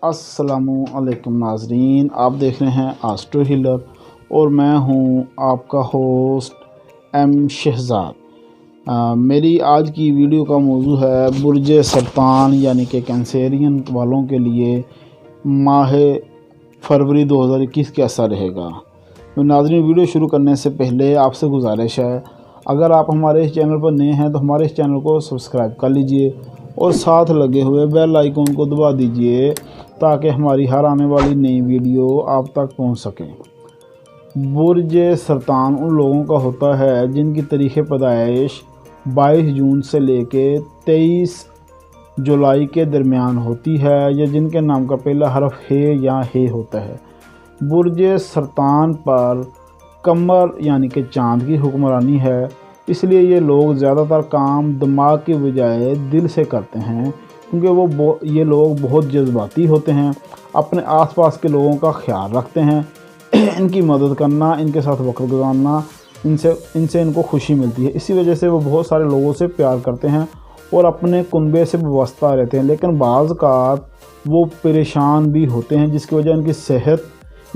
अस्सलामुअलैकुम नाजरीन, आप देख रहे हैं आस्ट्रो हीलर और मैं हूं आपका होस्ट एम शहजाद। मेरी आज की वीडियो का मौजू है बुर्ज सरतान यानी कि कैंसेरियन वालों के लिए माह फरवरी 2021 कैसा रहेगा। तो नाजरीन, वीडियो शुरू करने से पहले आपसे गुजारिश है, अगर आप हमारे इस चैनल पर नए हैं तो हमारे इस चैनल को सब्सक्राइब कर लीजिए और साथ लगे हुए बेल आइकन को दबा दीजिए ताकि हमारी हर आने वाली नई वीडियो आप तक पहुंच सके। बुर्ज सरतान उन लोगों का होता है जिनकी तारीख़ पैदाइश 22 जून से लेके 23 जुलाई के दरमियान होती है या जिनके नाम का पहला हरफ है या हे होता है। बुर्ज सरतान पर कमर यानी कि चाँद की हुक्मरानी है, इसलिए ये लोग ज़्यादातर काम दिमाग की बजाय दिल से करते हैं, क्योंकि ये लोग बहुत जज्बाती होते हैं, अपने आसपास के लोगों का ख्याल रखते हैं। इनकी मदद करना, इनके साथ वक्त गुजारना, इनसे इनको खुशी मिलती है। इसी वजह से वो बहुत सारे लोगों से प्यार करते हैं और अपने कुनबे से वाबस्ता रहते हैं। लेकिन बाज़ औक़ात वो परेशान भी होते हैं, जिसकी वजह इनकी सेहत,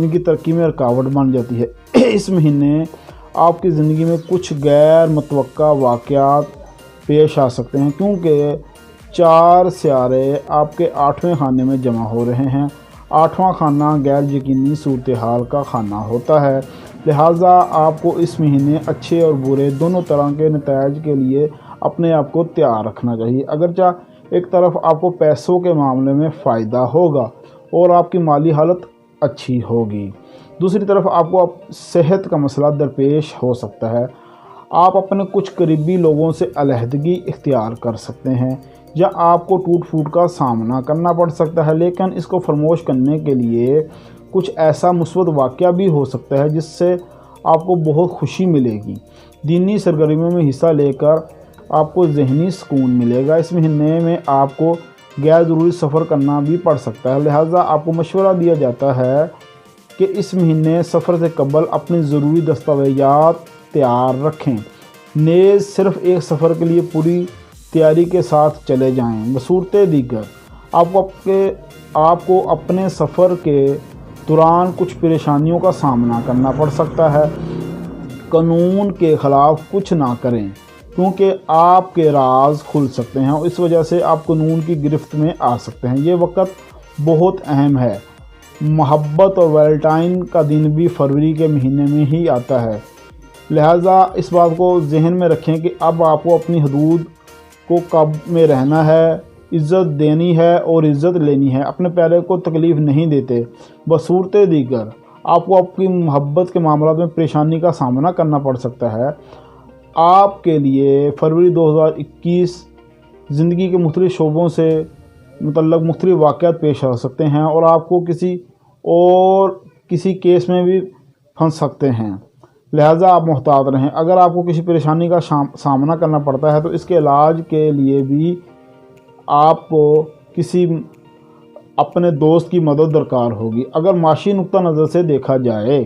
इनकी तरक्की में रुकावट बन जाती है। इस महीने आपकी ज़िंदगी में कुछ गैर मुतवक्का वाक़यात पेश आ सकते हैं, क्योंकि 4 सियारे आपके 8वें खाने में जमा हो रहे हैं। 8वां खाना गैर यकीनी सूरत हाल का खाना होता है, लिहाजा आपको इस महीने अच्छे और बुरे दोनों तरह के नताइज के लिए अपने आप को तैयार रखना चाहिए। अगरचा एक तरफ आपको पैसों के मामले में फ़ायदा होगा और आपकी माली हालत अच्छी होगी, दूसरी तरफ आपको सेहत का मसला दरपेश हो सकता है। आप अपने कुछ करीबी लोगों से अलहदगी इख्तियार कर सकते हैं या आपको टूट फूट का सामना करना पड़ सकता है, लेकिन इसको फरमोश करने के लिए कुछ ऐसा मुस्बत वाक़या भी हो सकता है जिससे आपको बहुत खुशी मिलेगी। दीनी सरगर्मियों में हिस्सा लेकर आपको ज़हनी सुकून मिलेगा। इस महीने में आपको गैर ज़रूरी सफ़र करना भी पड़ सकता है, लिहाजा आपको मशवरा दिया जाता है कि इस महीने सफ़र से कबल अपनी ज़रूरी दस्तावेज़ात तैयार रखें। नेज़ सिर्फ़ एक सफ़र के लिए पूरी तैयारी के साथ चले जाएं। बसूरत दीगर आपको अपने सफ़र के दौरान कुछ परेशानियों का सामना करना पड़ सकता है। कानून के ख़िलाफ़ कुछ ना करें, क्योंकि आपके राज खुल सकते हैं और इस वजह से आप कानून की गिरफ्त में आ सकते हैं। ये वक्त बहुत अहम है। मोहब्बत और वैलेंटाइन का दिन भी फरवरी के महीने में ही आता है, लिहाजा इस बात को जहन में रखें कि अब आपको अपनी हदूद को काबू में रहना है, इज़्ज़त देनी है और इज़्ज़त लेनी है। अपने प्यारे को तकलीफ़ नहीं देते। बसूरत दीगर आपको आपकी मोहब्बत के मामलों में परेशानी का सामना करना पड़ सकता है। आपके लिए फरवरी 2021 ज़िंदगी के मुख्तलिफ़ शोबों से मतलब मुख्तलिफ़ वाक़यात पेश आ सकते हैं और आपको किसी केस में भी फंस सकते हैं, लिहाजा आप मुहतात रहें। अगर आपको किसी परेशानी का सामना करना पड़ता है तो इसके इलाज के लिए भी आपको किसी अपने दोस्त की मदद दरकार होगी। अगर माशी नुक्ता नज़र से देखा जाए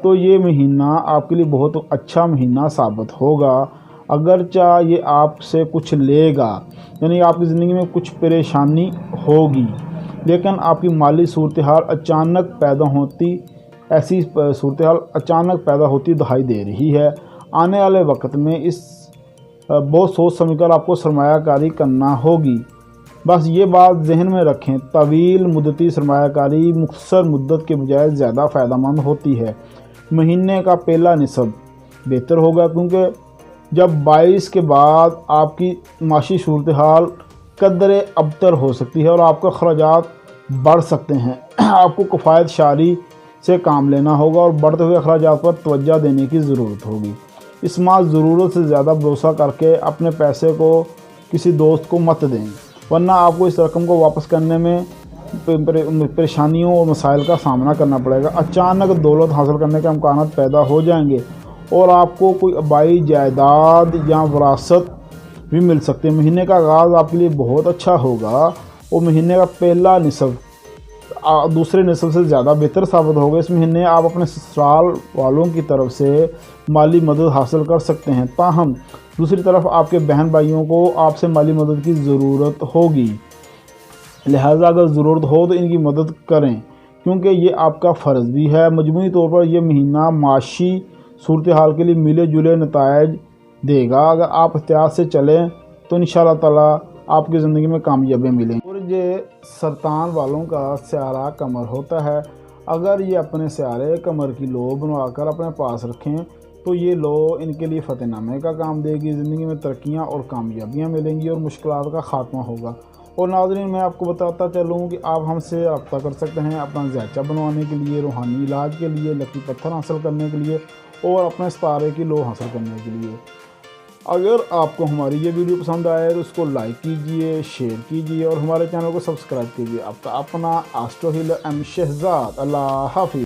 तो ये महीना आपके लिए बहुत अच्छा महीना साबित होगा। अगरचा ये आपसे कुछ लेगा, यानी आपकी ज़िंदगी में कुछ परेशानी होगी, लेकिन आपकी माली सूरत हाल अचानक पैदा होती दिखाई दे रही है। आने वाले वक्त में बहुत सोच समझकर आपको सरमायाकारी करना होगी। बस ये बात जहन में रखें, तवील मुद्दती सरमायाकारी मुख्तसर मुद्दत के बजाय ज़्यादा फ़ायदेमंद होती है। महीने का पहला निसब बेहतर होगा, क्योंकि जब 22 के बाद आपकी माशी सूरत हाल कदरे अबतर हो सकती है और आपका खर्चात बढ़ सकते हैं। आपको किफ़ायत शारी से काम लेना होगा और बढ़ते हुए अखराजात पर तवज्जो देने की ज़रूरत होगी। इस माह ज़रूरत से ज़्यादा भरोसा करके अपने पैसे को किसी दोस्त को मत दें, वरना आपको इस रकम को वापस करने में परेशानियों और मसाइल का सामना करना पड़ेगा। अचानक दौलत हासिल करने के इम्कान पैदा हो जाएंगे और आपको कोई आबाई जायदाद या विरासत भी मिल सकती है। महीने का आगाज़ आपके लिए बहुत अच्छा होगा और महीने का पहला निसफ दूसरे निसफ से ज़्यादा बेहतर साबित होगा। इस महीने आप अपने ससुराल वालों की तरफ से माली मदद हासिल कर सकते हैं, ताहम दूसरी तरफ आपके बहन भाइयों को आपसे माली मदद की ज़रूरत होगी। लिहाजा अगर ज़रूरत हो तो इनकी मदद करें, क्योंकि ये आपका फ़र्ज़ भी है। मजमूई तौर पर यह महीना माशी सूरत हाल के लिए मिले जुले नतायज देगा। अगर आप एहतियात से चलें तो इंशाअल्लाह ताला आपकी ज़िंदगी में कामयाबी मिलेंगी। बुर्ज सरतान वालों का स्यारा कमर होता है। अगर ये अपने स्यारे कमर की लो बनवाकर अपने पास रखें तो ये लो इनके लिए फ़तेहनामे का काम देगी। ज़िंदगी में तरक्कियाँ और कामयाबियाँ मिलेंगी और मुश्किलात का ख़ात्मा होगा। और नाज़रीन, मैं आपको बताता चलूँ कि आप हमसे रब्ता कर सकते हैं अपना ज़ैचा बनवाने के लिए, रूहानी इलाज के लिए, लकी पत्थर हासिल करने के लिए और अपने सितारे की लो हासिल करने के लिए। अगर आपको हमारी ये वीडियो पसंद आए तो उसको लाइक कीजिए, शेयर कीजिए और हमारे चैनल को सब्सक्राइब कीजिए। आपका अपना एस्ट्रो हीलर एम शहजाद। अल्लाह हाफिज़।